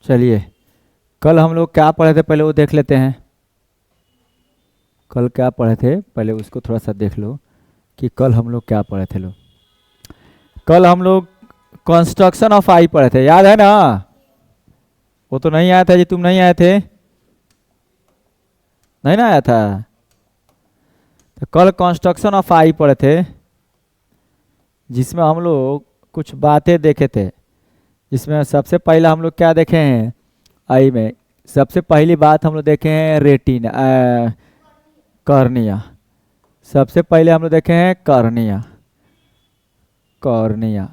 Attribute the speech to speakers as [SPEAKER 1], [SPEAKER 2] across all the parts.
[SPEAKER 1] चलिए, कल हम लोग क्या पढ़े थे पहले वो देख लेते हैं। कल क्या पढ़े थे पहले उसको थोड़ा सा देख लो कि कल हम लोग क्या पढ़े थे। कल हम लोग कंस्ट्रक्शन ऑफ आई पढ़े थे, याद है ना? वो तो नहीं आया था जी, तुम नहीं आए थे, नहीं ना आया था। तो कल कंस्ट्रक्शन ऑफ आई पढ़े थे, जिसमें हम लोग कुछ बातें देखे थे। जिसमें सबसे पहला हम लोग क्या देखे हैं आई में? सबसे पहली बात हम लोग देखे हैं रेटिना, कॉर्निया। सबसे पहले हम लोग देखे हैं कॉर्निया। कॉर्निया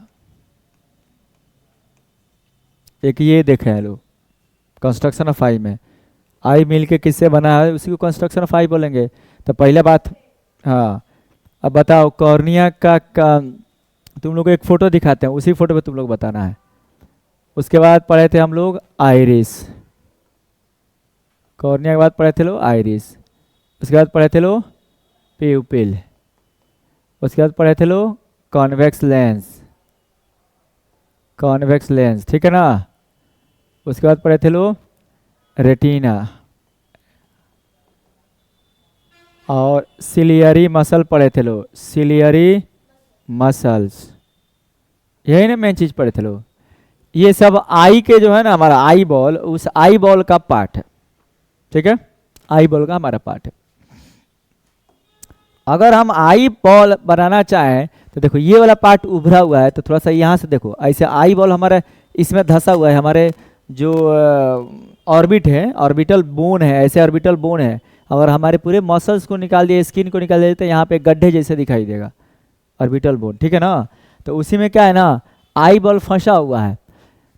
[SPEAKER 1] एक ये देखे हैं लोग कंस्ट्रक्शन ऑफ आई में। आई मिल के किससे बना है उसी को कंस्ट्रक्शन ऑफ आई बोलेंगे। तो पहले बात, हाँ अब बताओ कॉर्निया का तुम लोग को एक फोटो दिखाते हैं, उसी फोटो पे तुम लोग बताना है। उसके बाद पढ़े थे हम लोग आइरिस। कॉर्निया के बाद पढ़े थे लोग आइरिस। उसके बाद पढ़े थे लोग प्यूपिल। उसके बाद पढ़े थे लोग कॉन्वेक्स लेंस। कॉन्वेक्स लेंस, ठीक है ना? उसके बाद पढ़े थे लोग रेटिना और सिलियरी मसल पढ़े थे लोग, सिलियरी मसल्स। यही ना मेन चीज पढ़े थे लोग। ये सब आई के जो है ना हमारा आई बॉल, उस आई बॉल का पार्ट है, ठीक है? आई बॉल का हमारा पार्ट है। अगर हम आई बॉल बनाना चाहें तो देखो ये वाला पार्ट उभरा हुआ है, तो थोड़ा सा यहाँ से देखो, ऐसे आई बॉल हमारे इसमें धंसा हुआ है। हमारे जो ऑर्बिट है, ऑर्बिटल बोन है, ऐसे ऑर्बिटल बोन है। अगर हमारे पूरे मसल्स को निकाल दिए, स्किन को निकाल दिए, तो यहाँ पे गड्ढे जैसे दिखाई देगा ऑर्बिटल बोन, ठीक है ना? तो उसी में क्या है ना, आई बॉल फंसा हुआ है।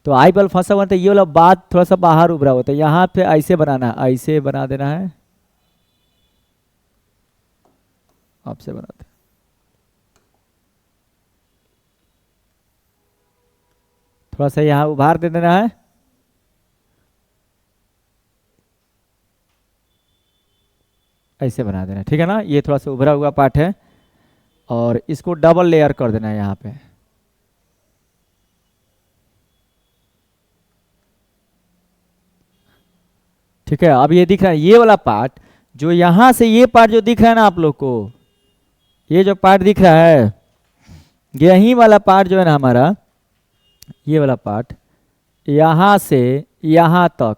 [SPEAKER 1] तो आई बॉल फंसा हुआ है तो ये वाला बात थोड़ा सा बाहर उभरा हुआ, तो यहाँ पे ऐसे बनाना, ऐसे बना देना है। आपसे बनाते हैं, थोड़ा सा यहाँ उभार दे देना है। ऐसे बना देना है, ठीक है ना? ये थोड़ा सा उभरा हुआ पार्ट है और इसको डबल लेयर कर देना है यहाँ पे। ठीक है, अब ये दिख रहा है ये वाला पार्ट, जो यहाँ से ये पार्ट जो दिख रहा है ना आप लोग को, ये जो पार्ट दिख रहा है, यही वाला पार्ट जो है ना हमारा, ये वाला पार्ट यहाँ से यहाँ तक,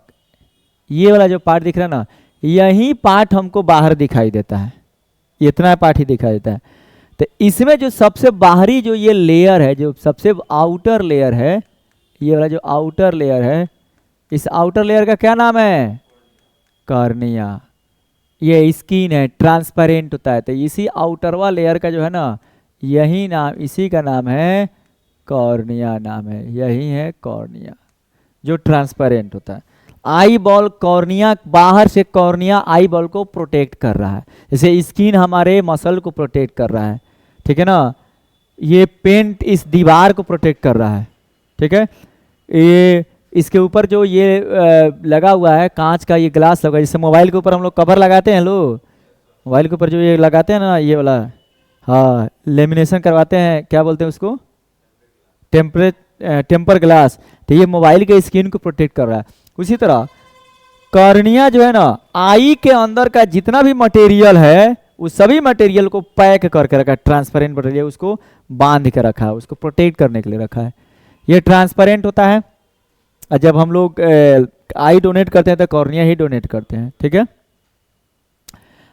[SPEAKER 1] ये वाला जो पार्ट दिख रहा है ना, यही पार्ट हमको बाहर दिखाई देता है। इतना पार्ट ही दिखाई देता है। तो इसमें जो सबसे बाहरी जो ये लेयर है, जो सबसे आउटर लेयर है, ये वाला जो आउटर लेयर है, इस आउटर लेयर का क्या नाम है? कॉर्निया। ये स्किन है, ट्रांसपेरेंट होता है। तो इसी आउटरवा लेयर का जो है ना, यही नाम, इसी का नाम है कॉर्निया, नाम है, यही है कॉर्निया, जो ट्रांसपेरेंट होता है। आई बॉल कॉर्निया, बाहर से कॉर्निया आई बॉल को प्रोटेक्ट कर रहा है, जैसे स्किन हमारे मसल को प्रोटेक्ट कर रहा है, ठीक है ना? ये पेंट इस दीवार को प्रोटेक्ट कर रहा है, ठीक है? ये इसके ऊपर जो ये लगा हुआ है कांच का, ये ग्लास लगा, जैसे मोबाइल के ऊपर हम लोग कवर लगाते हैं लोग, मोबाइल के ऊपर जो ये लगाते हैं ना, ये वाला, हाँ, लेमिनेशन करवाते हैं, क्या बोलते हैं उसको? Temper glass. तो ये मोबाइल के स्किन को प्रोटेक्ट कर रहा है। उसी तरह कॉर्निया जो है ना, आई के अंदर का जितना भी मटेरियल है, उस सभी मटेरियल को पैक करके रखा है, ट्रांसपेरेंट मटेरियल, उसको बांध के रखा है, उसको प्रोटेक्ट करने के लिए रखा है। ये ट्रांसपेरेंट होता है। और जब हम लोग आई डोनेट करते हैं तो कॉर्निया ही डोनेट करते हैं, ठीक है?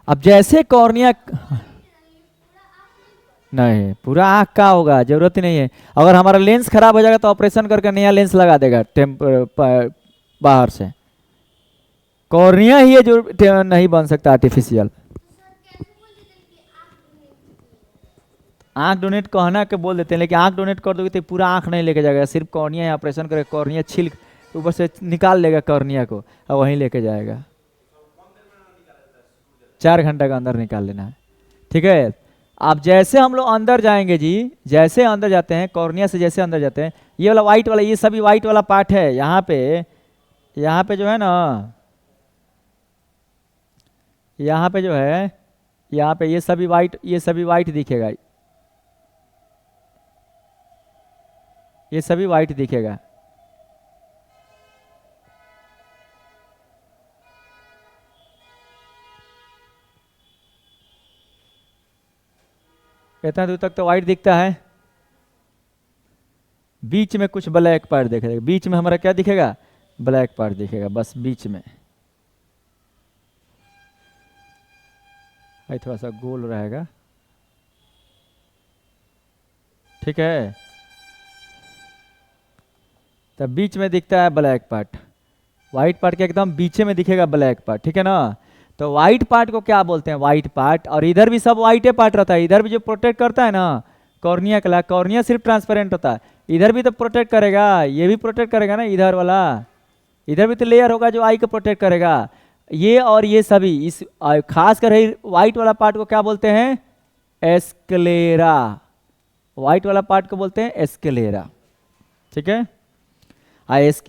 [SPEAKER 1] अब जैसे कॉर्निया, नहीं पूरा आँख का होगा, जरूरत ही नहीं है। अगर हमारा लेंस खराब हो जाएगा तो ऑपरेशन करके नया लेंस लगा देगा बाहर से। कॉर्निया ही है जो नहीं बन सकता आर्टिफिशियल। आँख डोनेट कहना के बोल देते हैं, लेकिन आँख डोनेट कर दोगे तो पूरा आँख नहीं लेके जाएगा, सिर्फ कॉर्निया ऑपरेशन करके कॉर्निया छील ऊपर से निकाल लेगा कॉर्निया को और वहीं लेके जाएगा। 4 घंटे का अंदर निकाल लेना है, ठीक है? अब जैसे हम लोग अंदर जाएंगे जी, जैसे अंदर जाते हैं कॉर्निया से, जैसे अंदर जाते हैं, ये वाला वाइट वाला, ये सभी वाइट वाला पार्ट है यहाँ पे, यहाँ पे जो है ना, यहाँ पे जो है, यहाँ पे ये सभी वाइट, ये सभी वाइट दिखेगा, ये सभी वाइट दिखेगा। इतना दूर तक तो वाइट दिखता है, बीच में कुछ ब्लैक पार्ट दिखेगा, बीच में हमारा क्या दिखेगा, ब्लैक पार्ट दिखेगा, बस बीच में। थोड़ा सा गोल रहेगा, ठीक है। तब बीच में दिखता है ब्लैक पार्ट, व्हाइट पार्ट के एकदम बीचे में दिखेगा ब्लैक पार्ट, ठीक है ना। तो व्हाइट पार्ट को क्या बोलते हैं, व्हाइट पार्ट। और इधर भी सब व्हाइट पार्ट रहता है, इधर भी जो प्रोटेक्ट करता है ना कॉर्निया का, कॉर्निया सिर्फ ट्रांसपेरेंट होता है, इधर भी तो प्रोटेक्ट करेगा, ये भी प्रोटेक्ट करेगा ना, इधर वाला, इधर भी तो लेयर होगा जो आई को प्रोटेक्ट करेगा। ये और ये सभी इस खास कर व्हाइट वाला पार्ट को क्या बोलते हैं, एस्क्लेरा। व्हाइट वाला पार्ट को बोलते हैं एस्क्लेरा, ठीक है।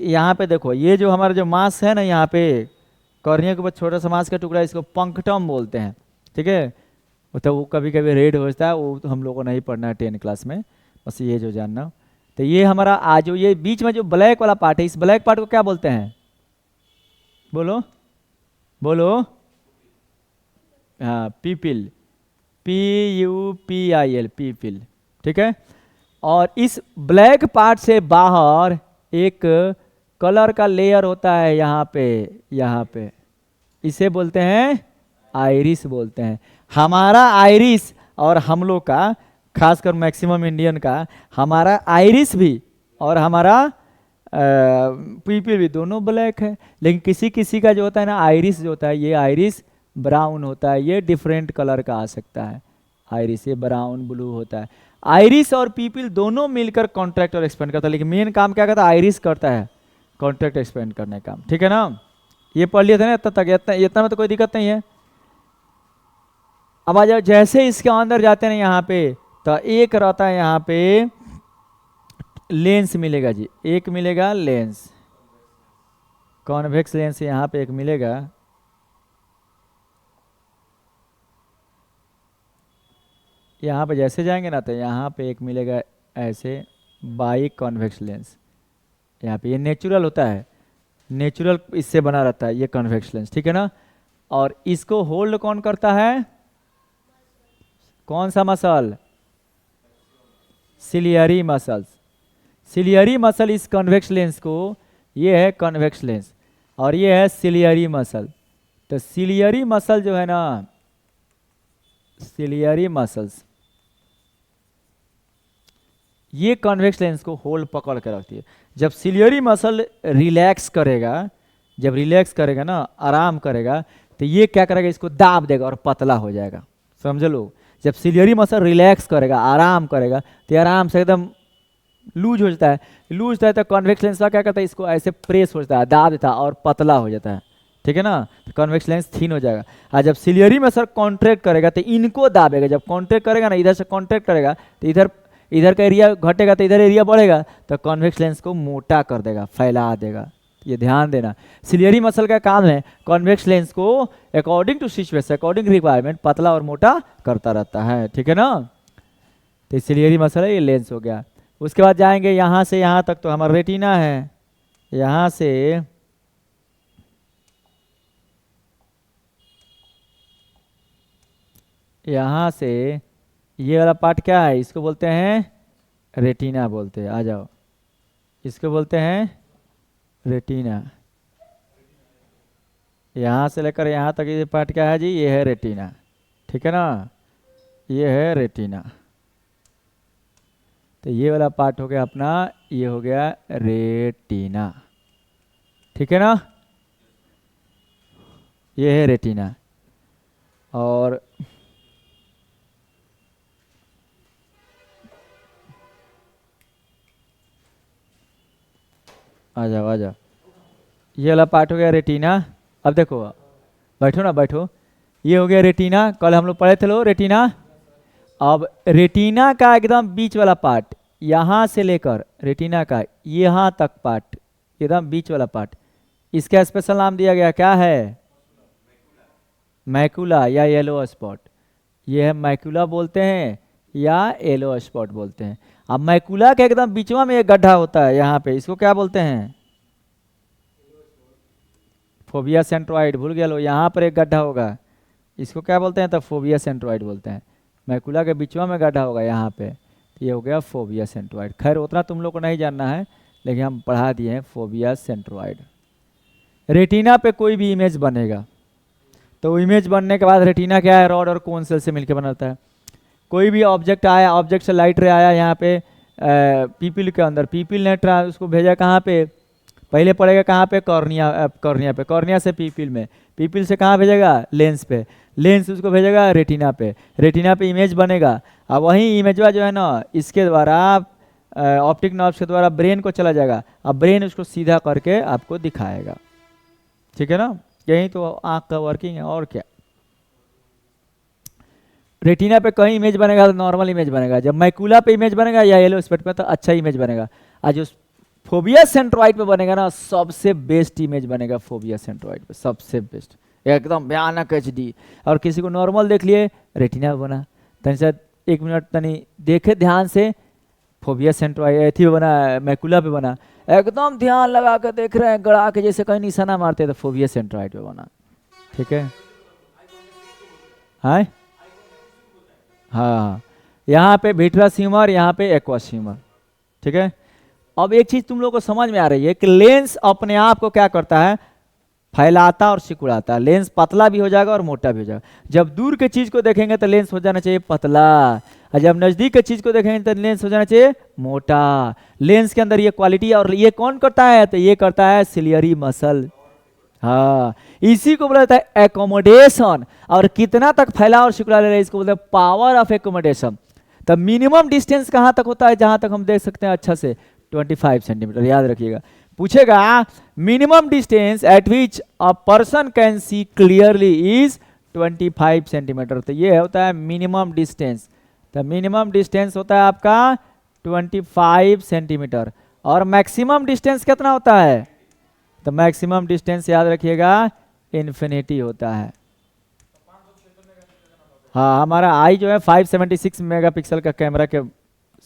[SPEAKER 1] यहाँ पे देखो, ये जो हमारा जो मांस है ना, यहाँ पे कॉर्निया के ऊपर छोटा सा मांस का टुकड़ा, इसको पंक्टम बोलते हैं, ठीक है। तो वो कभी कभी रेड हो जाता है, वो तो हम लोगों को नहीं पढ़ना है 10 क्लास में, बस ये जो जानना। तो ये हमारा आज जो ये बीच में जो ब्लैक वाला पार्ट है, इस ब्लैक पार्ट को क्या बोलते हैं, बोलो बोलो, हाँ पीपिल, PUPIL, पीपिल, ठीक है। और इस ब्लैक पार्ट से बाहर एक कलर का लेयर होता है यहाँ पे, इसे बोलते हैं आइरिस बोलते हैं। हमारा आइरिस और हम लोग का, खासकर मैक्सिमम इंडियन का, हमारा आइरिस भी और हमारा पीपल भी दोनों ब्लैक है, लेकिन किसी किसी का जो होता है ना आइरिस जो होता है, ये आइरिस ब्राउन होता है, ये डिफरेंट कलर का आ सकता है आइरिस, ये ब्राउन ब्लू होता है। आइरिस और पीपल दोनों मिलकर कॉन्ट्रैक्ट और एक्सपेंड करता है, लेकिन मेन काम क्या करता है, आइरिस करता है कॉन्ट्रैक्ट एक्सपेंड करने का काम, ठीक है ना। ये पढ़ लिया था ना इतना तक, इतना में तो कोई दिक्कत नहीं है। अब आ जाओ, जैसे इसके अंदर जाते हैं यहाँ पे, तो एक रहता है यहाँ पे लेंस मिलेगा जी, एक मिलेगा लेंस, कॉन्वेक्स लेंस यहाँ पे एक मिलेगा, यहाँ पे जैसे जाएंगे ना तो यहाँ पे एक मिलेगा ऐसे बाई कॉन्वेक्स लेंस, यहाँ पे ये नेचुरल होता है, नेचुरल इससे बना रहता है ये कॉन्वेक्स लेंस, ठीक है ना। और इसको होल्ड कौन करता है, कौन सा muscle, ciliary muscles, ciliary muscle इस कॉन्वेक्स लेंस को, ये है कॉन्वेक्स लेंस और ये है सिलियरी मसल। तो सिलियरी मसल जो है ना, सिलियरी मसल्स ये कॉन्वेक्स लेंस को होल्ड पकड़ कर रखती है। जब सिलियरी मसल रिलैक्स करेगा, जब रिलैक्स करेगा ना, आराम करेगा, तो ये क्या करेगा, इसको दाब देगा और पतला हो जाएगा, समझ लो। जब सिलियरी मसल रिलैक्स करेगा, आराम करेगा, तो आराम से एकदम लूज हो जाता है, लूज होता है तो कॉन्वेक्स लेंस क्या करता है, इसको ऐसे प्रेस हो जाता है, दाब देता है और पतला हो जाता है, ठीक है ना। तो कॉन्वेक्स लेंस थिन हो जाएगा। और जब सिलियरी मसल कॉन्ट्रैक्ट करेगा तो इनको दाबेगा, जब कॉन्ट्रैक्ट करेगा ना, इधर से कॉन्ट्रैक्ट करेगा तो इधर का एरिया घटेगा तो इधर एरिया बढ़ेगा, तो कॉन्वेक्स लेंस को मोटा कर देगा, फैला देगा। ये ध्यान देना, सिलियरी मसल का काम है कॉन्वेक्स लेंस को according to situation, according requirement पतला और मोटा करता रहता है, ठीक है ना। तो सिलियरी मसल है, ये लेंस हो गया। उसके बाद जाएंगे यहाँ से यहाँ तक, तो हमारा रेटिना है, यहाँ से यहाँ से ये वाला पार्ट क्या है, इसको बोलते हैं रेटिना बोलते हैं, आ जाओ, इसको बोलते हैं रेटिना। यहाँ से लेकर यहाँ तक ये पार्ट क्या है जी, ये है रेटिना, ठीक है ना, ये है रेटिना। तो ये वाला पार्ट हो गया अपना, ये हो गया रेटिना, ठीक है ना, ये है रेटिना। और आ जाओ आ जाओ, ये वाला पार्ट हो गया रेटिना। अब देखो, बैठो ना बैठो, ये हो गया रेटिना, कल हम लोग पढ़े थे लो रेटिना। अब रेटिना का एकदम बीच वाला पार्ट, यहाँ से लेकर रेटिना का यहाँ तक पार्ट, एकदम बीच वाला पार्ट, इसका स्पेशल नाम दिया गया, क्या है, मैकुला या येलो स्पॉट। ये है मैकुला बोलते हैं या येलो स्पॉट बोलते हैं। अब मैकुला के एकदम बीचवा में एक गड्ढा होता है यहाँ पे, इसको क्या बोलते हैं, फोबिया सेंट्रोइड, भूल गया लो, यहाँ पर एक गड्ढा होगा, इसको क्या बोलते हैं, तो फोबिया सेंट्रोइड बोलते हैं। मैकुला के बीचवा में गड्ढा होगा यहाँ पे, ये हो गया फोबिया सेंट्रोइड। खैर उतना तुम लोग को नहीं जानना है, लेकिन हम पढ़ा दिए हैं फोबिया सेंट्रोइड। रेटिना पे कोई भी इमेज बनेगा तो इमेज बनने के बाद रेटिना क्या है, रॉड और कोन सेल से मिलकर बनता है। कोई भी ऑब्जेक्ट आया, ऑब्जेक्ट से लाइट रे आया यहाँ पे पीपिल के अंदर, पीपिल ने उसको भेजा कहाँ पे, पहले पड़ेगा कहाँ पे, कॉर्निया, कॉर्निया पे, कॉर्निया से पीपिल में, पीपिल से कहाँ भेजेगा, लेंस पे, लेंस उसको भेजेगा रेटिना पे, रेटिना पे इमेज बनेगा। अब वही इमेजवा जो है ना इसके द्वारा ऑप्टिक नर्व्स के द्वारा ब्रेन को चला जाएगा, अब ब्रेन उसको सीधा करके आपको दिखाएगा। ठीक है ना, यही तो आँख का वर्किंग है और क्या। रेटिना पे कहीं इमेज बनेगा तो नॉर्मल इमेज बनेगा, जब मैकुला पे इमेज बनेगा या येलो स्पॉट पे तो अच्छा इमेज बनेगा। आज जो फोबिया सेंट्रोइड पे बनेगा ना सबसे बेस्ट इमेज बनेगा फोबिया सेंट्रोइड पे, सबसे बेस्ट, एकदम भयानक HD। और किसी को नॉर्मल देख लिए रेटिना पे बना, तनी से 1 मिनट तनी देखे ध्यान से, फोबिया सेंट्रोइड थी बना, मैकुला पे बना, एकदम ध्यान लगा के देख रहे हैं गड़ा के जैसे कहीं निशाना मारते तो फोबिया सेंट्रोइड पे बना। ठीक है, हाँ हाँ, यहाँ पे विट्रस ह्यूमर, यहाँ पे एक्वस ह्यूमर। ठीक है, अब एक चीज तुम लोग को समझ में आ रही है कि लेंस अपने आप को क्या करता है, फैलाता और सिकुड़ाता है। लेंस पतला भी हो जाएगा और मोटा भी हो जाएगा। जब दूर के चीज को देखेंगे तो लेंस हो जाना चाहिए पतला, और जब नजदीक के चीज को देखेंगे तो लेंस हो जाना चाहिए मोटा। लेंस के अंदर ये क्वालिटी, और ये कौन करता है, तो ये करता है सिलियरी मसल। हाँ, इसी को बोला जाता है एकोमोडेशन। और कितना तक फैला और सिकुड़ा ले रहा है इसको बोलते हैं पावर ऑफ एकोमोडेशन। तो मिनिमम डिस्टेंस कहाँ तक होता है, जहां तक हम देख सकते हैं अच्छा से 25 सेंटीमीटर, याद रखिएगा। पूछेगा minimum distance eight which a person can see clearly is 25 centimetre. तो ये होता है मिनिमम डिस्टेंस। तो मिनिमम डिस्टेंस होता है आपका 25 सेंटीमीटर। और मैक्सिमम डिस्टेंस कितना होता है, तो मैक्सिमम डिस्टेंस याद रखिएगा इन्फिनिटी होता है। हाँ, हमारा आई जो है 576 मेगापिक्सल का कैमरा के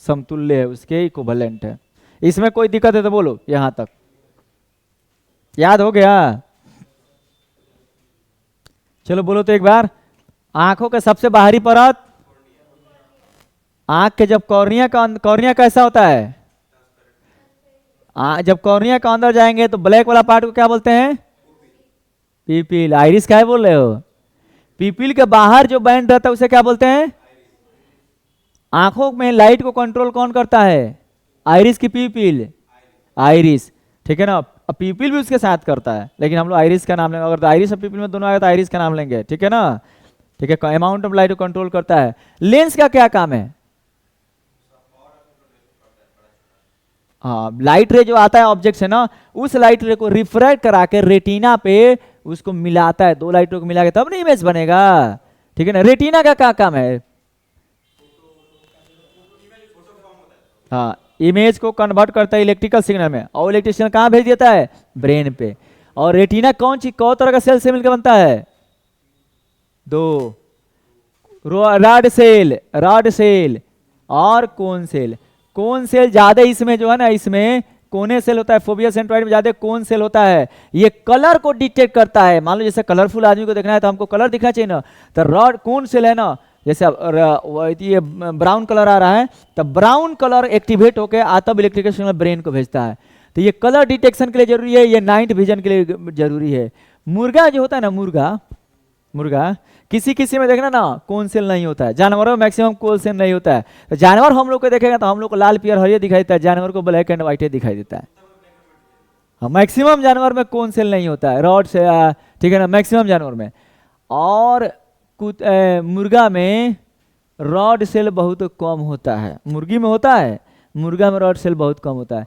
[SPEAKER 1] समतुल्य है, उसके इक्विवेलेंट है। इसमें कोई दिक्कत है तो बोलो, यहां तक याद हो गया। चलो बोलो तो एक बार, आंखों के सबसे बाहरी परत, आंख के जब कॉर्निया कैसा होता है, जब कॉर्निया का अंदर जाएंगे तो ब्लैक वाला पार्ट को क्या बोलते हैं, पीपिल। आइरिस क्या है बोल रहे हो, पीपिल के बाहर जो बैंड रहता है उसे क्या बोलते हैं, आंखों में लाइट को कंट्रोल कौन करता है, आइरिस की पीपिल, आइरिस। ठीक है ना, पीपिल भी उसके साथ करता है, लेकिन हम लोग आइरिस का नाम लेंगे। अगर आइरिस और पीपिल में दोनों आए तो आइरिस का नाम लेंगे। ठीक है ना, ठीक है, अमाउंट ऑफ लाइट को कंट्रोल करता है। लेंस का क्या काम है, हाँ, लाइट रे जो आता है ऑब्जेक्ट से ना, उस लाइट रे को रिफ्रैक्ट करा के रेटिना पे उसको मिलाता है, दो लाइटों को मिला के तब ना इमेज बनेगा। ठीक है ना, रेटिना का क्या काम है, हाँ, इमेज को कन्वर्ट करता है इलेक्ट्रिकल सिग्नल में, और इलेक्ट्रिक सिग्नल कहाँ भेज देता है, ब्रेन पे। और रेटिना कौन तरह का सेल से मिलकर बनता है, दो, रॉड सेल और कोन सेल। कोन सेल ज्यादा इसमें जो है ना, इसमें कोने सेल होता है, फोबिया सेंट्रोइड में ज्यादा कोन सेल होता है। ये कलर को डिटेक्ट करता है। मान लो जैसे कलरफुल आदमी को देखना है तो हमको कलर दिखना चाहिए ना, तो रॉड कोन सेल है ना, जैसे ये ब्राउन कलर आ रहा है तो ब्राउन कलर एक्टिवेट होकर तब इलेक्ट्रिकल सिग्नल ब्रेन को भेजता है। तो ये कलर डिटेक्शन के लिए जरूरी है, ये नाइट विजन के लिए जरूरी है। मुर्गा जो होता है ना, मुर्गा किसी में देखना ना कोन सेल नहीं होता है, जानवरों में मैक्सिमम कोन सेल नहीं होता है। तो जानवर हम लोग को देखेगा तो हम लोग को लाल पियर हरियर दिखाई देता है, जानवर को ब्लैक एंड व्हाइट दिखाई देता है। हाँ, मैक्सिमम जानवर में कोन सेल नहीं होता है, रॉड से, ठीक है ना, मैक्सिमम जानवर में। और मुर्गा में रॉड सेल बहुत कम होता है, मुर्गी में होता है, मुर्गा में रॉड सेल बहुत कम होता है।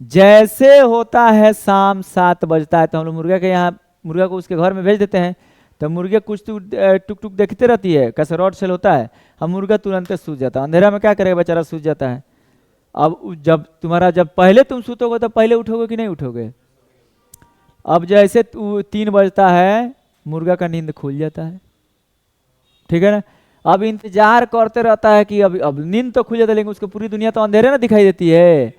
[SPEAKER 1] जैसे होता है शाम 7 बजता है तो हम लोग मुर्गा को उसके घर में भेज देते हैं, तो मुर्गे कुछ टुक टुक देखते रहती है, कैसे रॉड सेल होता है, हम मुर्गा तुरंत सूझ जाता है। अंधेरा में क्या करेगा बेचारा, सूझ जाता है। अब जब पहले तुम सूतोगे तो पहले उठोगे कि नहीं उठोगे। अब जैसे 3 बजता है मुर्गा का नींद खुल जाता है। ठीक है ना, अब इंतजार करते रहता है कि अब नींद तो खुल जाता है, लेकिन उसको पूरी दुनिया तो अंधेरे ना दिखाई देती है,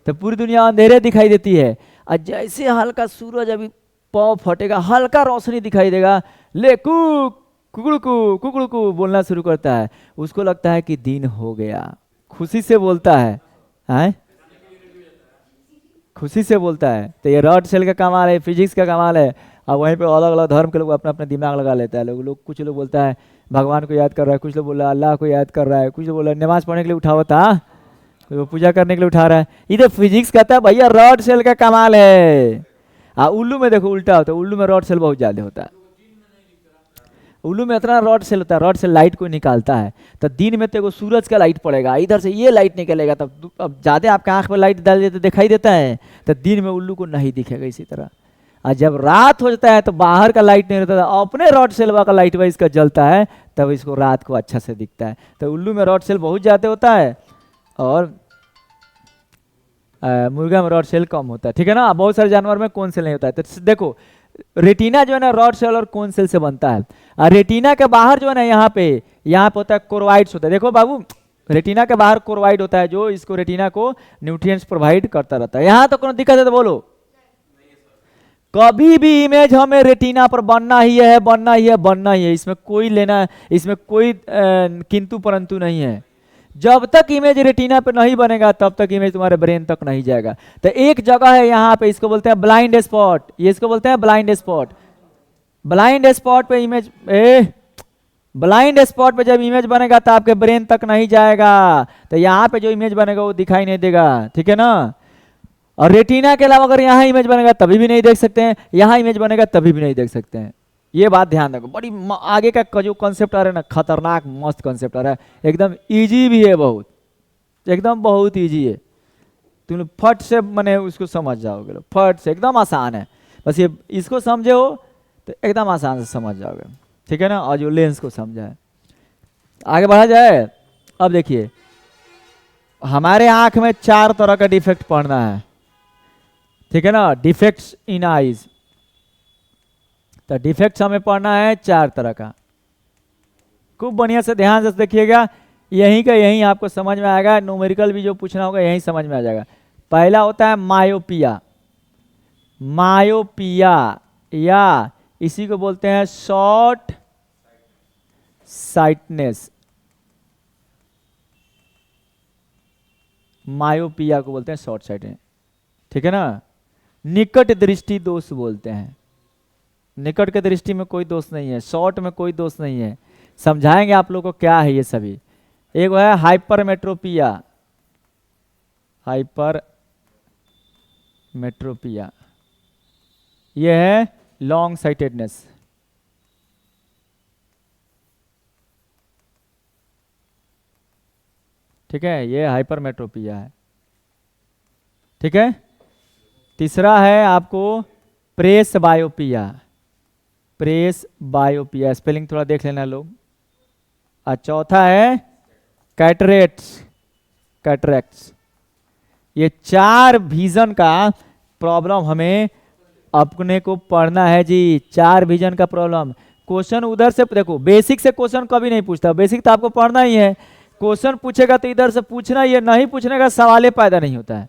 [SPEAKER 1] तो पूरी दुनिया अंधेरे दिखाई देती है। और जैसे हल्का सूरज अभी पाँव फटेगा, हल्का रोशनी दिखाई देगा, ले कुक कुकड़ू बोलना शुरू करता है, उसको लगता है कि दिन हो गया, खुशी से बोलता है, खुशी से बोलता है। तो ये रॉड सेल का कमाल है, फिजिक्स का कमाल है। और वहीं पे अलग अलग धर्म के लोग अपना अपना दिमाग लगा लेता है। लोग कुछ लोग बोलता है भगवान को याद कर रहा है, कुछ लोग बोल रहा है अल्लाह को याद कर रहा है, कुछ लोग बोल रहा है नमाज पढ़ने के लिए उठा हुआ था, कोई वो पूजा करने के लिए उठा रहा है। इधर फिजिक्स कहता है भैया रॉड सेल का कमाल है। उल्लू में देखो उल्टा होता है, उल्लू में रॉड सेल बहुत ज्यादा होता है। उल्लू में इतना रॉड सेल होता है, रॉड सेल लाइट को निकालता है। तो दिन में तो सूरज का लाइट पड़ेगा, इधर से ये लाइट निकलेगा, तब अब ज़्यादा आपके आंख में लाइट डाल देते दिखाई देता है, तो दिन में उल्लू को नहीं दिखेगा इसी तरह। और जब रात हो जाता है तो बाहर का लाइट नहीं रहता था, अपने रॉड सेल का लाइट वाइज इसका जलता है, तब इसको रात को अच्छा से दिखता है। तो उल्लू में रॉड सेल बहुत ज़्यादा होता है और मुर्गा में रॉड सेल कम होता है, ठीक है ना। बहुत सारे जानवर में कौन सेल नहीं होता है। तो देखो रेटिना जो है ना रॉड सेल और कोन सेल से बनता है। और रेटिना के बाहर जो है ना यहाँ पे होता है कोरोइड्स होता है। देखो बाबू रेटिना के बाहर कोरोइड होता है जो इसको रेटिना को न्यूट्रिएंट्स प्रोवाइड करता रहता है। यहाँ तो कोई दिक्कत है तो बोलो। कभी भी इमेज हमें रेटिना पर बनना ही है, बनना ही है, बनना ही है, इसमें कोई लेना, इसमें कोई किंतु परंतु नहीं है। जब तक इमेज रेटिना पे नहीं बनेगा तब तक इमेज तुम्हारे ब्रेन तक नहीं जाएगा। तो एक जगह है यहाँ पे, इसको बोलते हैं ब्लाइंड स्पॉट, ये इसको बोलते हैं ब्लाइंड स्पॉट। ब्लाइंड स्पॉट पे इमेज ब्लाइंड स्पॉट पे जब इमेज बनेगा तो आपके ब्रेन तक नहीं जाएगा, तो यहाँ पे जो इमेज बनेगा वो दिखाई नहीं देगा, ठीक है ना। और रेटिना के अलावा अगर यहाँ इमेज बनेगा तभी भी नहीं देख सकते हैं, यहाँ इमेज बनेगा तभी भी नहीं देख सकते हैं। ये बात ध्यान रखो। बड़ी आगे का जो कॉन्सेप्ट आ रहा है ना, खतरनाक मस्त कॉन्सेप्ट आ रहा है, एकदम इजी भी है, बहुत एकदम बहुत इजी है। तुम फट से मैंने उसको समझ जाओगे, फट से, एकदम आसान है। बस ये इसको समझे हो तो एकदम आसान से समझ जाओगे, ठीक है ना। और जो लेंस को समझा है, आगे बढ़ा जाए। अब देखिए हमारे आंख में 4 तरह का डिफेक्ट पड़ना है, ठीक है ना। डिफेक्ट्स इन आईज, तो डिफेक्ट्स हमें पढ़ना है 4 तरह का। खूब बढ़िया से ध्यान से देखिएगा, यहीं का यहीं आपको समझ में आएगा। न्यूमेरिकल भी जो पूछना होगा यहीं समझ में आ जाएगा। पहला होता है मायोपिया। मायोपिया या इसी को बोलते हैं शॉर्ट साइटनेस। मायोपिया को बोलते हैं शॉर्ट साइटनेस, ठीक है ना। निकट दृष्टि दोष बोलते हैं। निकट के दृष्टि में कोई दोष नहीं है, शॉर्ट में कोई दोष नहीं है। समझाएंगे आप लोगों को क्या है ये सभी। एक है हाइपरमेट्रोपिया, हाइपरमेट्रोपिया, ये है लॉन्ग साइटेडनेस। ठीक है, ये हाइपरमेट्रोपिया है, ठीक है। तीसरा है आपको प्रेस बायोपिया। प्रेस बायोपिया, स्पेलिंग थोड़ा देख लेना लोग। और चौथा है कैटरेक्ट्स। कैटरेक्ट्स, ये 4 विजन का प्रॉब्लम हमें अपने को पढ़ना है जी। 4 विजन का प्रॉब्लम। क्वेश्चन उधर से देखो, बेसिक से क्वेश्चन कभी नहीं पूछता, बेसिक तो आपको पढ़ना ही है। क्वेश्चन पूछेगा तो इधर से पूछना ही है, नहीं पूछने का सवाल ही पैदा नहीं होता है।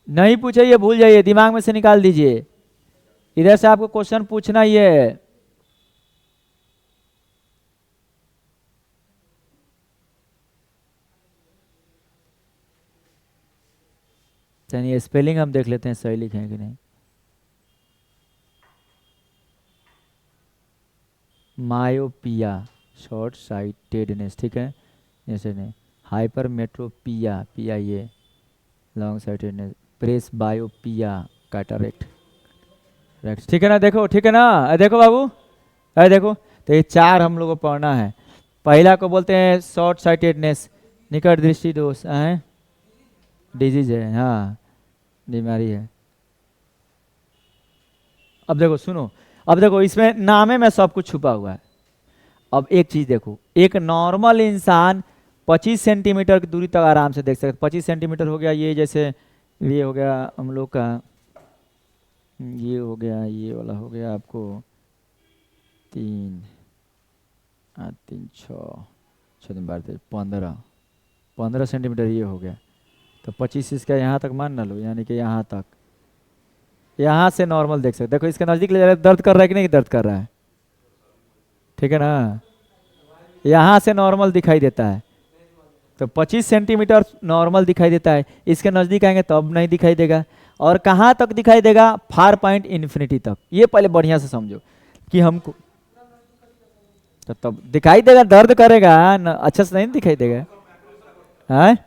[SPEAKER 1] नहीं पूछे ये भूल जाइए, दिमाग में से निकाल दीजिए। इधर से आपको क्वेश्चन पूछना ही है। चलिए स्पेलिंग हम देख लेते हैं सही लिखे हैं कि नहीं। मायोपिया शॉर्ट साइटेडनेस, ठीक है, जैसे नहीं। हाइपरमेट्रोपिया, पिया ये लॉन्ग साइटेडनेस। प्रेस बायोपिया कैटरेक्ट, ठीक है ना। देखो, ठीक है ना, देखो बाबू, अरे देखो, तो ये 4 हम लोग को पढ़ना है। पहला को बोलते हैं शॉर्ट साइटेडनेस, निकट दृष्टि दोष है, डिजीज है, हाँ बीमारी है। अब देखो सुनो, अब देखो इसमें नामे में सब कुछ छुपा हुआ है। अब एक चीज देखो, एक नॉर्मल इंसान 25 सेंटीमीटर की दूरी तक आराम से देख सकते। 25 सेंटीमीटर हो गया ये, जैसे ये हो गया हम लोग का, ये हो गया, ये वाला हो गया आपको 3 3 6 6 12 15 सेंटीमीटर ये हो गया। तो 25 इसका यहाँ तक मान ना लो, यानी कि यहाँ तक, यहाँ से नॉर्मल देख सकते। देखो इसके नज़दीक ले जा रहा है, दर्द कर रहा है कि नहीं दर्द कर रहा है, ठीक है ना, यहाँ से नॉर्मल दिखाई देता है, तो 25 सेंटीमीटर नॉर्मल दिखाई देता है। इसके नज़दीक आएंगे तो अब नहीं दिखाई देगा। और कहाँ तक दिखाई देगा? फार पॉइंट इन्फिनिटी तक। ये पहले बढ़िया से समझो कि हमको तो तब दिखाई देगा, दर्द करेगा न, अच्छा से नहीं दिखाई देगा। हाँ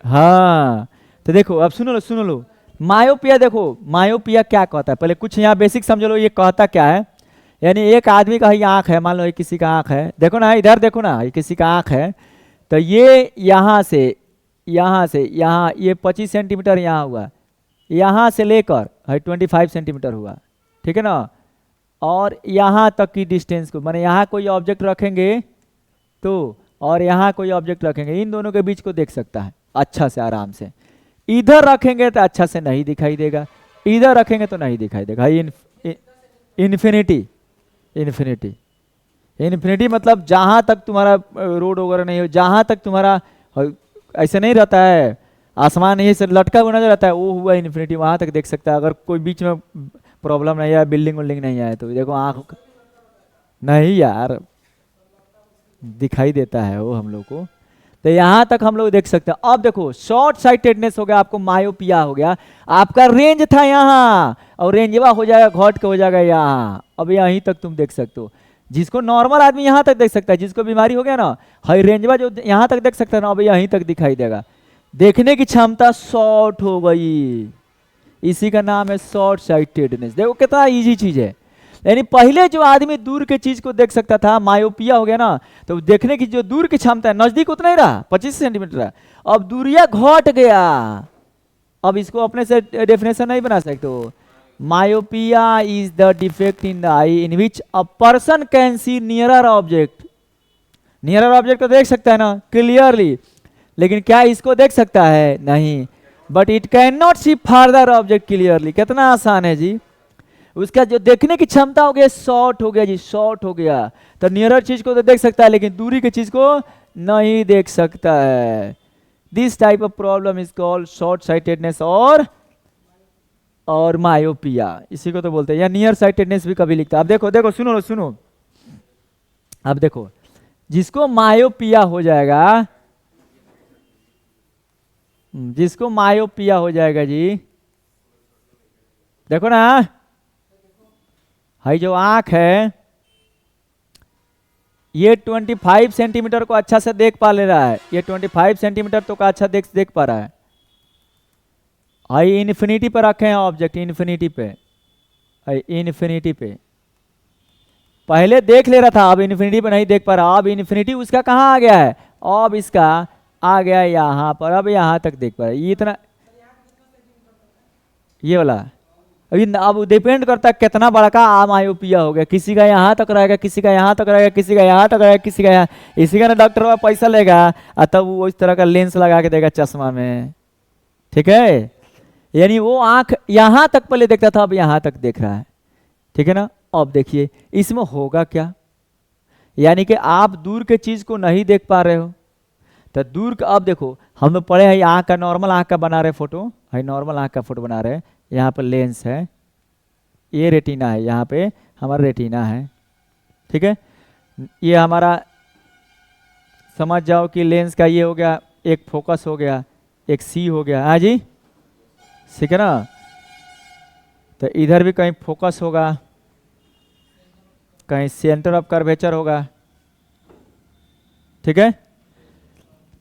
[SPEAKER 1] हाँ, तो देखो अब सुनो लो, मायोपिया देखो, मायोपिया क्या कहता है, पहले कुछ यहाँ बेसिक समझ लो। ये कहता क्या है, यानी एक आदमी का ही आँख है, मान लो ये किसी का आँख है, देखो ना इधर देखो ना, ये किसी का आँख है, तो ये यहाँ से यहाँ ये 25 सेंटीमीटर यहाँ हुआ, यहाँ से लेकर 25 सेंटीमीटर हुआ, ठीक है ना। और यहाँ तक की डिस्टेंस को, माने यहाँ कोई ऑब्जेक्ट रखेंगे तो, और यहाँ कोई ऑब्जेक्ट रखेंगे, इन दोनों के बीच को देख सकता है अच्छा से आराम से। इधर रखेंगे तो अच्छा से नहीं दिखाई देगा, इधर रखेंगे तो नहीं दिखाई देगा। इन्फिनिटी इन्फिनिटी इन्फिनिटी मतलब जहाँ तक तुम्हारा रोड वगैरह नहीं हो, जहाँ तक तुम्हारा ऐसे नहीं रहता है, आसमान यही से लटका हुआ नजर आता है, वो हुआ इन्फिनिटी, वहाँ तक देख सकता है। अगर कोई बीच में प्रॉब्लम नहीं है, बिल्डिंग विल्डिंग नहीं है, तो देखो आँख नहीं यार दिखाई देता है वो हम लोग को, तो यहाँ तक हम लोग देख सकते हैं। अब देखो शॉर्ट साइटेडनेस हो गया, आपको मायोपिया हो गया, आपका रेंज था यहाँ और रेंजवा हो जाएगा, घट के हो जाएगा यहाँ, अब यहीं तक तुम देख सकते हो। जिसको नॉर्मल आदमी यहाँ तक देख सकता है, जिसको बीमारी हो गया ना, हाई रेंजवा जो यहाँ तक देख सकता है ना, अब यहीं तक दिखाई देगा। देखने की क्षमता शॉर्ट हो गई, इसी का नाम है शॉर्ट साइटेडनेस। देखो कितना इजी चीज है, यानी पहले जो आदमी दूर के चीज को देख सकता था, मायोपिया हो गया ना, तो देखने की जो दूर की क्षमता है, नजदीक उतना ही रहा 25 सेंटीमीटर रहा, अब दूरिया घट गया। अब इसको अपने से डेफिनेशन नहीं बना सकते हो। Myopia is the defect in the I in which a person can C nearer object. Nearer object को देख सकता है ना क्लियरली, लेकिन क्या इसको देख सकता है? नहीं। But it can not see farther object clearly. कितना आसान है जी, उसका जो देखने की क्षमता हो गया शॉर्ट हो गया जी, शॉर्ट हो गया। तो नियरर चीज को तो देख सकता है, लेकिन दूरी की चीज को नहीं देख सकता है। This type of problem is called short sightedness और मायोपिया, इसी को तो बोलते हैं, या नियर साइटेडनेस भी कभी लिखता है। अब देखो देखो सुनो, अब देखो जिसको मायोपिया हो जाएगा, जिसको मायोपिया हो जाएगा जी, देखो ना, हाई जो आंख है ये 25 सेंटीमीटर को अच्छा से देख पा ले रहा है, ये 25 सेंटीमीटर तो का अच्छा देख पा रहा है। हाई इन्फिनिटी पर रखे हैं ऑब्जेक्ट, इन्फिनिटी पे, इन्फिनिटी पे पहले देख ले रहा था, अब इन्फिनिटी पे नहीं देख पा रहा। अब इन्फिनिटी उसका कहाँ आ गया है? अब इसका आ गया यहाँ पर, अब यहाँ तक देख पा रहा है। ये इतना, ये वाला अभी अब डिपेंड करता है कितना बड़ा का मायोपिया हो गया। किसी का यहाँ तक रहेगा, किसी का यहाँ तक रहेगा, किसी का यहाँ तक रहेगा, किसी का यहाँ। इसी का ना डॉक्टर पैसा लेगा और तब वो इस तरह का लेंस लगा के देगा चश्मा में, ठीक है। यानी वो आंख यहाँ तक पहले देखता था, अब यहाँ तक देख रहा है, ठीक है ना। अब देखिए इसमें होगा क्या, यानी कि आप दूर के चीज को नहीं देख पा रहे हो, तो दूर का, अब देखो हम लोग पढ़े हैं आंख का, नॉर्मल आंख का बना रहे फोटो है, नॉर्मल आंख का फोटो बना रहे हैं। यहाँ पर लेंस है, ये रेटिना है, यहाँ पे हमारा रेटिना है, ठीक है। ये हमारा समझ जाओ कि लेंस का ये हो गया, एक फोकस हो गया, एक सी हो गया, हाँ जी, ठीक है ना। तो इधर भी कहीं फोकस होगा, कहीं सेंटर ऑफ कर्वेचर होगा, ठीक है।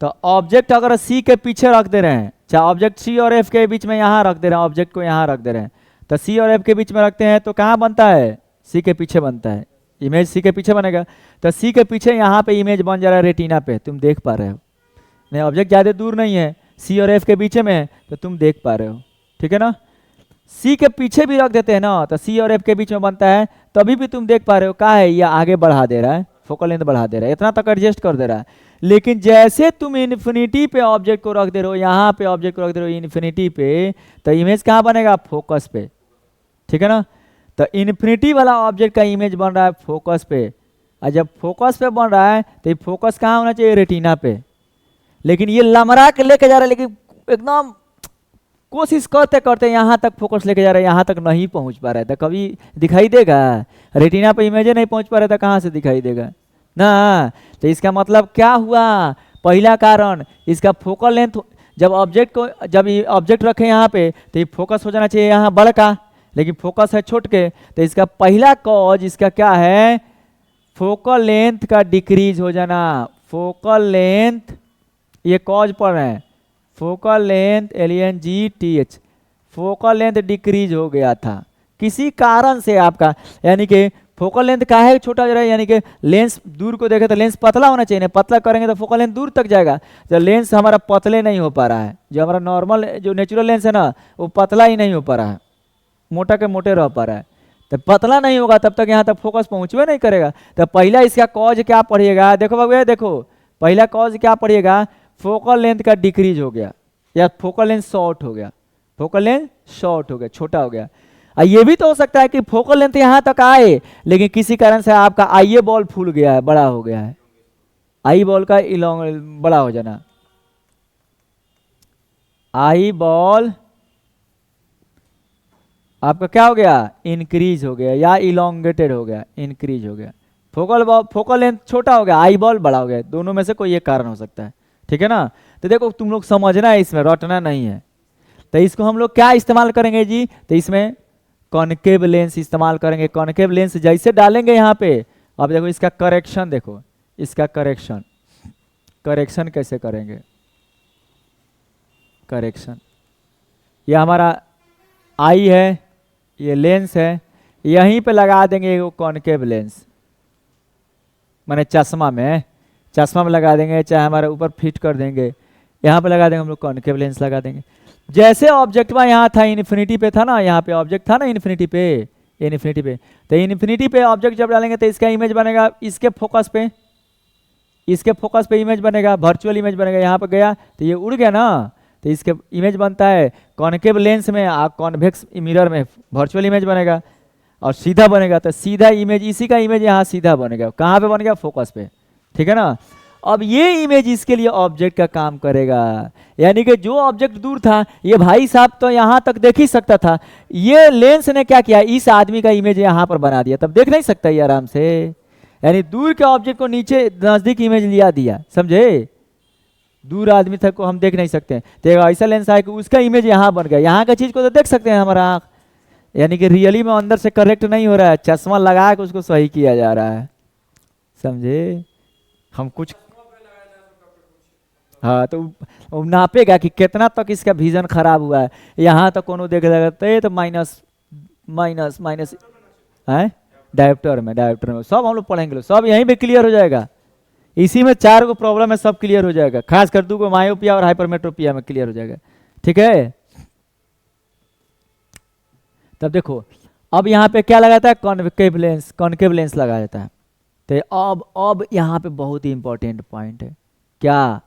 [SPEAKER 1] तो ऑब्जेक्ट अगर सी के पीछे रख दे रहे हैं, चाहे ऑब्जेक्ट सी और एफ के बीच में यहाँ रख दे रहे हैं, ऑब्जेक्ट को यहाँ रख दे रहे हैं, तो सी और एफ के बीच में रखते हैं तो कहाँ बनता है? सी के पीछे बनता है, इमेज सी के पीछे बनेगा। तो सी के पीछे यहाँ पे इमेज बन जा रहा है रेटिना पे, तुम देख पा रहे हो। नहीं, ऑब्जेक्ट ज़्यादा दूर नहीं है, सी और एफ के बीच में है, तो तुम देख पा रहे हो, ठीक है ना। सी के पीछे भी रख देते हैं ना, तो सी और एफ के बीच में बनता है, तभी भी तुम देख पा रहे हो। कहा है ये आगे बढ़ा दे रहा है, फोकल लेंथ बढ़ा दे रहा है, इतना तक एडजस्ट कर दे रहा है। लेकिन जैसे तुम इन्फिनिटी पे ऑब्जेक्ट को रख दे रहे हो, यहाँ पे ऑब्जेक्ट को रख दे रहे हो इन्फिनिटी पे, तो इमेज कहाँ बनेगा? फोकस पे, ठीक है ना। तो इन्फिनिटी वाला ऑब्जेक्ट का इमेज बन रहा है फोकस पे, और जब फोकस पे बन रहा है तो ये फोकस कहाँ होना चाहिए? रेटिना पे। लेकिन ये लमरा के लेके जा रहा है, लेकिन एकदम कोशिश करते करते यहाँ तक फोकस लेके जा रहे हैं, यहाँ तक नहीं पहुँच पा रहे थे, कभी दिखाई देगा? रेटिना पे इमेज नहीं पहुँच पा रहा था, कहाँ से दिखाई देगा ना? तो इसका मतलब क्या हुआ? पहला कारण इसका फोकल लेंथ, जब ऑब्जेक्ट रखे यहाँ पे तो ये फोकस हो जाना चाहिए यहाँ बड़का, लेकिन फोकस है छोट के। तो इसका पहला कॉज इसका क्या है? फोकल लेंथ का डिक्रीज हो जाना। फोकल लेंथ, ये कॉज पढ़ रहे हैं, focal length LENGTH, focal length decrease हो गया था किसी कारण से आपका, यानी कि फोकल लेंथ का है छोटा हो रहा है, यानी कि लेंस दूर को देखे तो लेंस पतला होना चाहिए, पतला करेंगे तो फोकल लेंथ दूर तक जाएगा। तो लेंस हमारा पतले नहीं हो पा रहा है, जो हमारा नॉर्मल जो नेचुरल लेंस है ना वो पतला ही नहीं हो पा रहा है, मोटा के मोटे रह पा रहा है। तो पतला नहीं होगा तब तक यहाँ तक फोकस पहुँचवे नहीं करेगा। तो पहला इसका कॉज क्या पढ़िएगा? देखो बाबू ये देखो, पहला कॉज क्या पढ़िएगा? फोकल लेंथ का डिक्रीज हो गया या फोकल लेंथ शॉर्ट हो गया, फोकल लेंथ शॉर्ट हो गया, छोटा हो गया। ये भी तो हो सकता है कि फोकल लेंथ यहाँ तक आए लेकिन किसी कारण से आपका आई बॉल फूल गया है, बड़ा हो गया है, आई बॉल का बड़ा हो जाना, आई बॉल आपका क्या हो गया? इंक्रीज हो गया या इलोंगेटेड हो गया, इंक्रीज हो गया। फोकल लेंथ छोटा हो गया, आई बॉल बड़ा हो गया, दोनों में से कोई एक कारण हो सकता है, ठीक है ना? तो देखो तुम लोग समझना है, इसमें रटना नहीं है। तो इसको हम लोग क्या इस्तेमाल करेंगे जी? तो इसमें कॉनकेव लेंस इस्तेमाल करेंगे। कॉनकेव लेंस जैसे डालेंगे यहाँ पे, अब देखो इसका करेक्शन, देखो इसका करेक्शन कैसे करेंगे? करेक्शन, ये हमारा आई है, ये लेंस है, यहीं पे लगा देंगे वो कॉनकेव लेंस, माने चश्मा में लगा देंगे, चाहे हमारे ऊपर फिट कर देंगे, यहाँ पे लगा देंगे हम लोग कॉनकेव लेंस लगा देंगे। जैसे ऑब्जेक्ट में यहाँ था इन्फिनिटी पे था ना, यहाँ पे ऑब्जेक्ट था ना इन्फिनिटी पे, तो इन्फिनिटी पे ऑब्जेक्ट जब डालेंगे तो इसका इमेज बनेगा इसके फोकस पे इमेज बनेगा, वर्चुअल इमेज बनेगा। यहाँ पे गया तो ये उड़ गया ना, तो इसके इमेज बनता है कॉनकेव लेंस में, कॉन्वेक्स मिरर में वर्चुअल इमेज बनेगा और सीधा बनेगा, तो सीधा इमेज, इसी का इमेज यहाँ सीधा बनेगा। कहाँ पे बनेगा? फोकस पे, ठीक है ना? अब ये इमेज इसके लिए ऑब्जेक्ट का काम करेगा, यानी कि जो ऑब्जेक्ट दूर था, ये भाई साहब तो यहाँ तक देख ही सकता था, ये लेंस ने क्या किया? इस आदमी का इमेज यहाँ पर बना दिया, तब देख नहीं सकता ये आराम से, यानी दूर के ऑब्जेक्ट को नीचे नजदीक इमेज लिया दिया, समझे? दूर आदमी तक को हम देख नहीं सकते हैं, तो ऐसा लेंस है कि उसका इमेज यहाँ बन गया, यहाँ का चीज को तो देख सकते हैं हमारा आँख, यानी कि रियली में अंदर से करेक्ट नहीं हो रहा है, चश्मा लगा के उसको सही किया जा रहा है, समझे? हम कुछ हाँ, तो वो नापेगा कि कितना तक इसका विजन खराब हुआ है, यहाँ तक कोनो देख लेगा तो माइनस है डायोप्टर में सब हम लोग पढ़ेंगे, सब यहीं पे क्लियर हो जाएगा। इसी में 4 को प्रॉब्लम है, सब क्लियर हो जाएगा, खास कर 2 को मायोपिया और हाइपरमेट्रोपिया में क्लियर हो जाएगा, ठीक है? तब देखो अब यहाँ पे क्या लगाता है? कॉनकेव लेंस लगाया जाता है। तो अब यहाँ पे बहुत ही इंपॉर्टेंट पॉइंट है, क्या?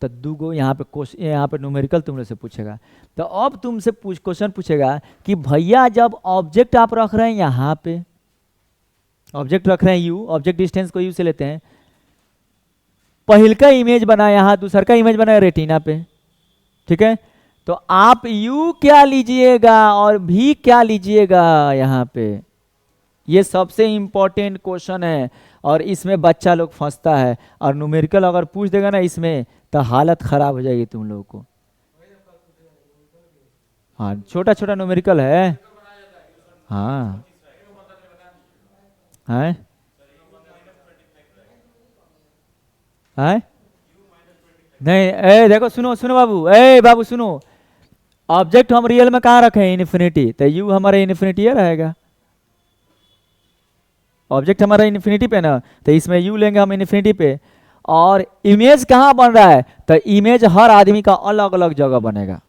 [SPEAKER 1] तो 2 को यहाँ पे न्यूमेरिकल तुमसे से पूछेगा, तो अब तुमसे क्वेश्चन पूछेगा कि भैया जब ऑब्जेक्ट आप रख रहे हैं यहाँ पे, ऑब्जेक्ट रख रहे हैं यू, ऑब्जेक्ट डिस्टेंस को यू से लेते हैं, पहल का इमेज बना यहाँ, दूसरा का इमेज बना रेटिना पे, ठीक है? तो आप यू क्या लीजिएगा और भी क्या लीजिएगा यहाँ पे? ये सबसे इंपॉर्टेंट क्वेश्चन है और इसमें बच्चा लोग फंसता है, और न्यूमेरिकल अगर पूछ देगा ना इसमें तो हालत खराब हो जाएगी तुम लोगों को। हाँ, छोटा छोटा न्यूमेरिकल है, हाँ है नहीं, देखो सुनो बाबू सुनो, ऑब्जेक्ट हम रियल में कहाँ रखे हैं? इन्फिनिटी, तो यू हमारा इन्फिनिटी रहेगा, ऑब्जेक्ट हमारा इन्फिनिटी पे ना, तो इसमें यू लेंगे हम इन्फिनिटी पे। और इमेज कहाँ बन रहा है? तो इमेज हर आदमी का अलग अलग जगह बनेगा,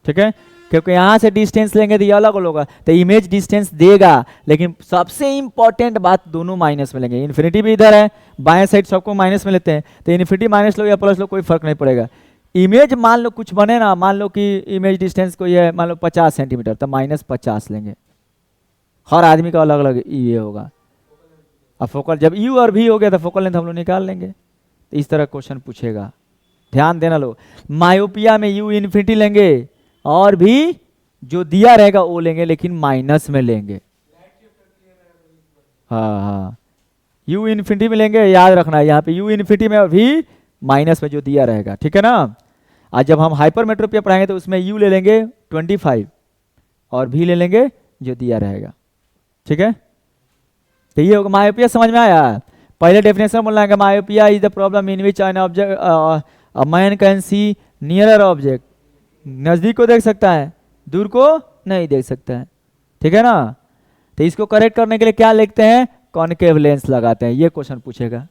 [SPEAKER 1] ठीक है? क्योंकि यहाँ से डिस्टेंस लेंगे तो ये अलग अलग होगा, तो इमेज डिस्टेंस देगा, लेकिन सबसे इंपॉर्टेंट बात दोनों माइनस में लेंगे। इन्फिनिटी भी इधर है, बाएं साइड सबको माइनस में लेते हैं, तो इन्फिनिटी माइनस लो या प्लस लो कोई फर्क नहीं पड़ेगा। इमेज मान लो कुछ बने ना, मान लो कि इमेज डिस्टेंस कोई है मान लो 50 सेंटीमीटर, तो -50 लेंगे, हर आदमी का अलग अलग ये होगा। अब फोकल जब यू और भी हो गया तो फोकल लेंथ हम लोग निकाल लेंगे। तो इस तरह क्वेश्चन पूछेगा, ध्यान देना लो। मायोपिया में यू इन्फिनिटी लेंगे और भी जो दिया रहेगा वो लेंगे, लेकिन माइनस में लेंगे। हाँ हाँ, यू इन्फिनिटी में लेंगे, याद रखना है यहाँ पे यू इन्फिनिटी में भी माइनस में जो दिया रहेगा, ठीक है ना। आज जब हम हाइपरमेट्रोपिया पढ़ाएंगे तो उसमें यू ले लेंगे 25 और भी ले लेंगे जो दिया रहेगा, ठीक है। तो ये होगा मायोपिया, समझ में आया। पहले डेफिनेशन बोलना है, myopia is the problem in which an object a man can see nearer object, नजदीक को देख सकता है, दूर को नहीं देख सकता है, ठीक है ना। तो इसको करेक्ट करने के लिए क्या लिखते हैं, कॉनकेव लेंस लगाते हैं। ये क्वेश्चन पूछेगा,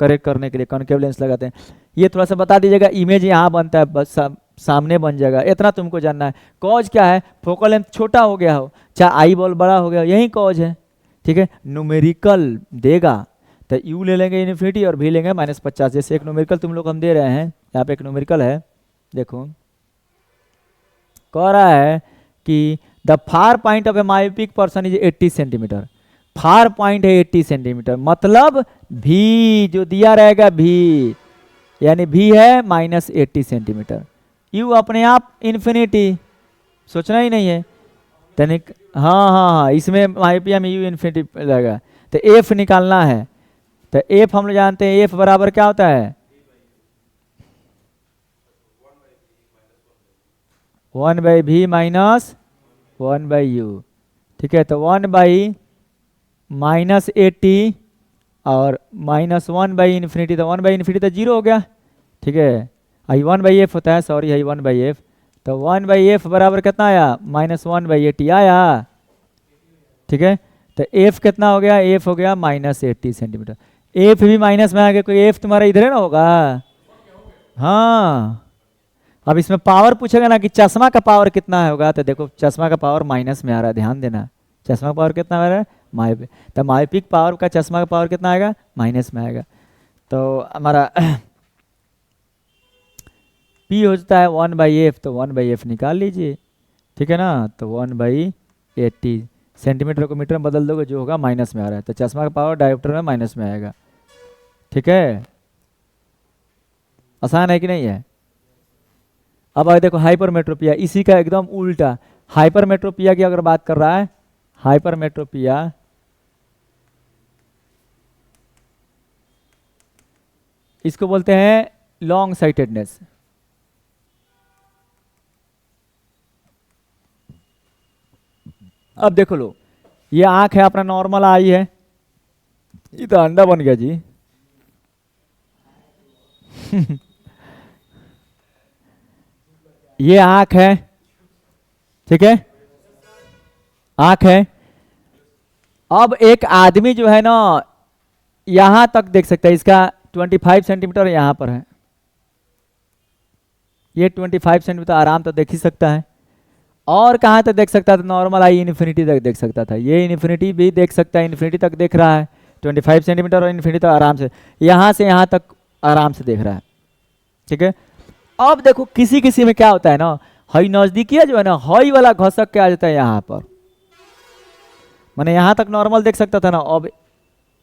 [SPEAKER 1] करेक्ट करने के लिए कॉनकेव लेंस लगाते हैं। ये थोड़ा सा बता दीजिएगा, इमेज यहाँ बनता है, बस सामने बन जाएगा, इतना तुमको जानना है। कॉज क्या है, फोकल लेंथ छोटा हो गया हो, चाहे आई बॉल बड़ा हो गया, यही कॉज है, ठीक है। न्यूमेरिकल देगा तो यू ले लेंगे इन्फिनिटी और भी लेंगे -50। जैसे एक न्यूमेरिकल तुम लोग हम दे रहे हैं, यहाँ पे एक न्यूमेरिकल है, देखो कह रहा है कि the far point of A myopic person is 80 centimetre. Far point है 80 सेंटीमीटर, मतलब भी जो दिया रहेगा भी, यानी भी है -80 सेंटीमीटर। यू अपने आप इन्फिनिटी, सोचना ही नहीं है तनिक। हाँ हाँ हाँ, इसमें मायोपिया में यू इन्फिनिटी लगेगा। तो एफ निकालना है, तो एफ हम लोग जानते हैं, एफ बराबर क्या होता है, 1/v माइनस 1/u, ठीक है। तो 1/-80 और -1/∞, तो 1/∞ तो 0 हो गया, ठीक है। आई 1/f होता है, सॉरी आई 1/f, तो 1/f बराबर कितना आया, -1/80 आया, ठीक है। तो f कितना हो गया, f हो गया -80 सेंटीमीटर। f भी माइनस में आ गया, कोई f तुम्हारा इधर है ना होगा। हाँ, अब इसमें पावर पूछेगा ना कि चश्मा का पावर कितना होगा, तो देखो चश्मा का पावर माइनस में आ रहा है, ध्यान देना। चश्मा का पावर कितना आ रहा है, मायोपिक, तो मायोपिक पावर का चश्मा का पावर कितना आएगा, माइनस में आएगा। तो हमारा P होता है 1/f, तो 1/f निकाल लीजिए, ठीक है ना। तो 1/80 सेंटीमीटर को मीटर में बदल दोगे, जो होगा माइनस में आ रहा है, तो चश्मा का पावर डायोप्टर में माइनस में आएगा, ठीक है। आसान है कि नहीं है। अब अगर देखो हाइपरमेट्रोपिया, इसी का एकदम उल्टा, हाइपरमेट्रोपिया की अगर बात कर रहा है, हाइपरमेट्रोपिया इसको बोलते हैं लॉन्ग साइटेडनेस। अब देखो लो, ये आंख है अपना, नॉर्मल आई है, ये तो अंडा बन गया जी ये आंख है, ठीक है, आंख है। अब एक आदमी जो है ना, यहां तक देख सकता है, इसका 25 सेंटीमीटर यहां पर है, ये 25 सेंटीमीटर आराम तो देख ही सकता है। और कहाँ तक देख सकता था, नॉर्मल आई इन्फिनिटी तक देख सकता था, ये इन्फिनिटी भी देख सकता है, इन्फिनिटी तक देख रहा है, 25 सेंटीमीटर और इन्फिनिटी तक आराम से, यहाँ से यहाँ तक आराम से देख रहा है, ठीक है। अब देखो किसी किसी में क्या होता है ना, हई नजदीकी जो है ना, हई वाला घसक के आ जाता है यहाँ पर, मैंने यहाँ तक नॉर्मल देख सकता था ना, अब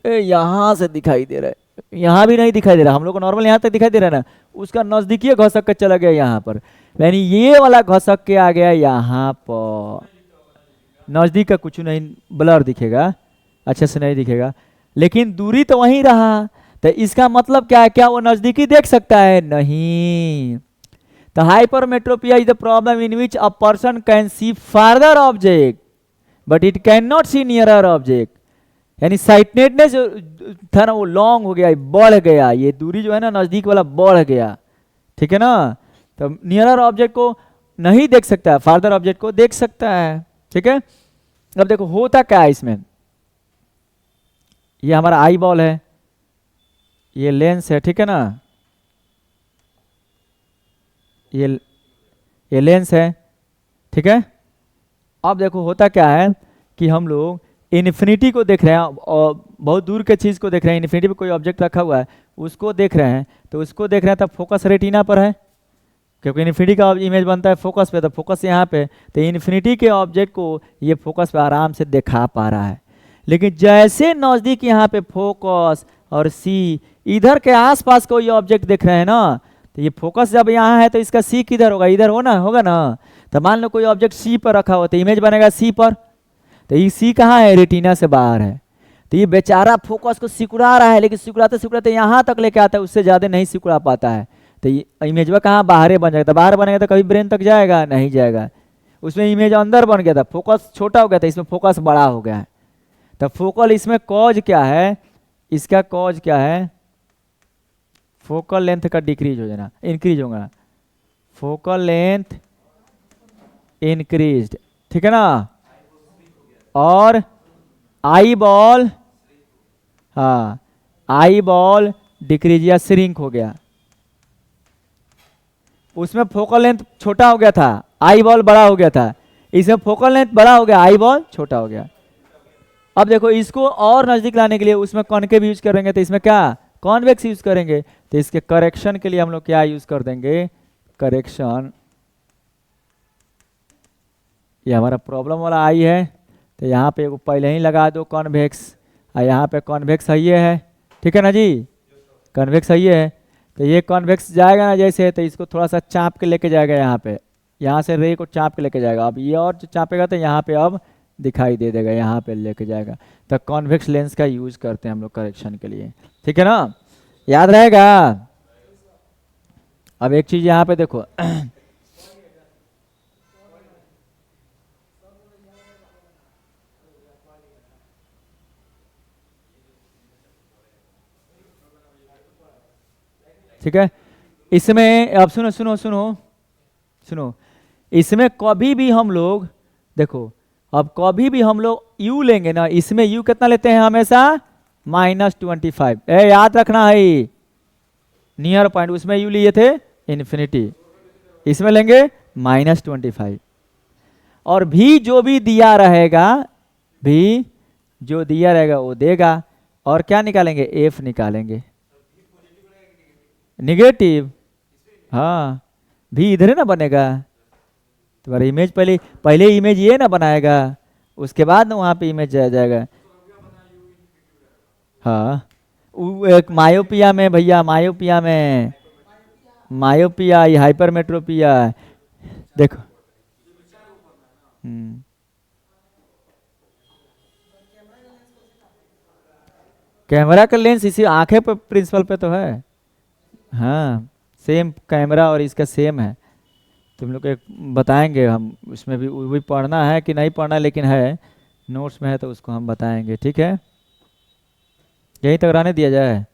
[SPEAKER 1] यहाँ से दिखाई दे रहा है, यहाँ भी नहीं दिखाई दे रहा, हम लोग को नॉर्मल यहाँ तक दिखाई दे रहा है ना, उसका नजदीकी घसक के चला गया यहाँ पर, यानी ये वाला घसक के आ गया यहाँ पर। नजदीक का कुछ नहीं, ब्लर दिखेगा, अच्छे से नहीं दिखेगा, लेकिन दूरी तो वहीं रहा। तो इसका मतलब क्या है, क्या वो नजदीकी देख सकता है, नहीं। तो hypermetropia is the problem in which a person can see farther object but it can not see nearer object, यानी साइटनेटनेस जो था ना वो लॉन्ग हो गया, बढ़ गया, ये दूरी जो है ना नजदीक वाला बढ़ गया, ठीक है ना। तो नियरर ऑब्जेक्ट को नहीं देख सकता है, फार्दर ऑब्जेक्ट को देख सकता है, ठीक है। अब देखो होता क्या है इसमें, ये हमारा आई बॉल है, ये लेंस है, ठीक है ना, ये लेंस है, ठीक है। अब देखो होता क्या है कि हम लोग इन्फिनिटी को देख रहे हैं और बहुत दूर के चीज़ को देख रहे हैं, इन्फिनिटी पे कोई ऑब्जेक्ट रखा हुआ है उसको देख रहे हैं, तो उसको देख रहे हैं, तब फोकस रेटिना पर है, क्योंकि इन्फिनिटी का इमेज बनता है फोकस पे, तो फोकस यहाँ पे, तो इन्फिनिटी के ऑब्जेक्ट को ये फोकस पे आराम से दिखा पा रहा है। लेकिन जैसे नज़दीक यहाँ पे फोकस और सी, इधर के आसपास कोई ऑब्जेक्ट देख रहे हैं ना, तो ये फोकस जब यहाँ है तो इसका सी किधर होगा, इधर होगा ना, तो मान लो कोई ऑब्जेक्ट सी पर रखा हो तो इमेज बनेगा सी पर, तो ये सी कहाँ है, रेटिना से बाहर है। तो ये बेचारा फोकस को सिकुड़ा रहा है, लेकिन सिकुड़ाते सिकुड़ाते यहाँ तक लेके आता है, उससे ज़्यादा नहीं सिकुड़ा पाता है। तो ये इमेज वह कहाँ, बाहर बन जाएगा। तो बाहर बनेगा तो कभी ब्रेन तक जाएगा नहीं जाएगा। उसमें इमेज अंदर बन गया था, फोकस छोटा हो गया था, इसमें फोकस बड़ा हो गया है। तो फोकल इसमें कॉज क्या है, इसका कॉज क्या है, फोकल लेंथ का डिक्रीज हो जाना, इंक्रीज होगा, फोकल लेंथ इंक्रीज, ठीक है ना। और आई बॉल, हाँ आई बॉल डिक्रीज या श्रिंक हो गया। उसमें फोकल लेंथ छोटा हो गया था, आई बॉल बड़ा हो गया था, इसमें फोकल लेंथ बड़ा हो गया, आई बॉल छोटा हो गया। अब देखो इसको और नजदीक लाने के लिए उसमें कॉनकेव यूज करेंगे, तो इसमें क्या कॉन्वेक्स यूज करेंगे। तो इसके करेक्शन के लिए हम लोग क्या यूज कर देंगे, करेक्शन। ये हमारा प्रॉब्लम वाला आई है, तो यहाँ पे पहले ही लगा दो कॉन्वेक्स, और यहाँ पे कॉन्वेक्स है ये है, ठीक है ना जी, कॉन्वेक्स है ये है। तो ये कॉन्वेक्स जाएगा ना जैसे, तो इसको थोड़ा सा चाप के लेके जाएगा यहाँ पे, यहाँ से रे को चाप के लेके जाएगा। अब ये और जो चापेगा तो यहाँ पे अब दिखाई दे देगा, यहाँ पे लेके जाएगा। तो कॉन्वेक्स लेंस का यूज करते हैं हम लोग करेक्शन के लिए, ठीक है ना, याद रहेगा। अब एक चीज यहाँ पे देखो ठीक है, इसमें अब सुनो सुनो सुनो सुनो, इसमें कभी भी हम लोग देखो, अब कभी भी हम लोग u लेंगे ना, इसमें u कितना लेते हैं हमेशा, -25। याद रखना है, नियर पॉइंट उसमें u लिए थे इन्फिनिटी, इसमें लेंगे -25। और भी जो भी दिया रहेगा, भी जो दिया रहेगा वो देगा। और क्या निकालेंगे, f निकालेंगे, निगेटिव, हाँ भी इधर ही ना बनेगा। तुम्हारा इमेज पहले पहले इमेज ये ना बनाएगा, उसके बाद ना वहाँ पे इमेज जाएगा। हाँ एक मायोपिया में भैया, मायोपिया में, मायोपिया ये हाइपरमेट्रोपिया, देखो कैमरा का लेंस इसी आंखें पे प्रिंसिपल पे तो है, हाँ सेम कैमरा और इसका सेम है। तुम लोग एक बताएंगे हम, उसमें भी वही पढ़ना है कि नहीं पढ़ना, लेकिन है नोट्स में है तो उसको हम बताएंगे, ठीक है। यहीं तक रहने दिया जाए।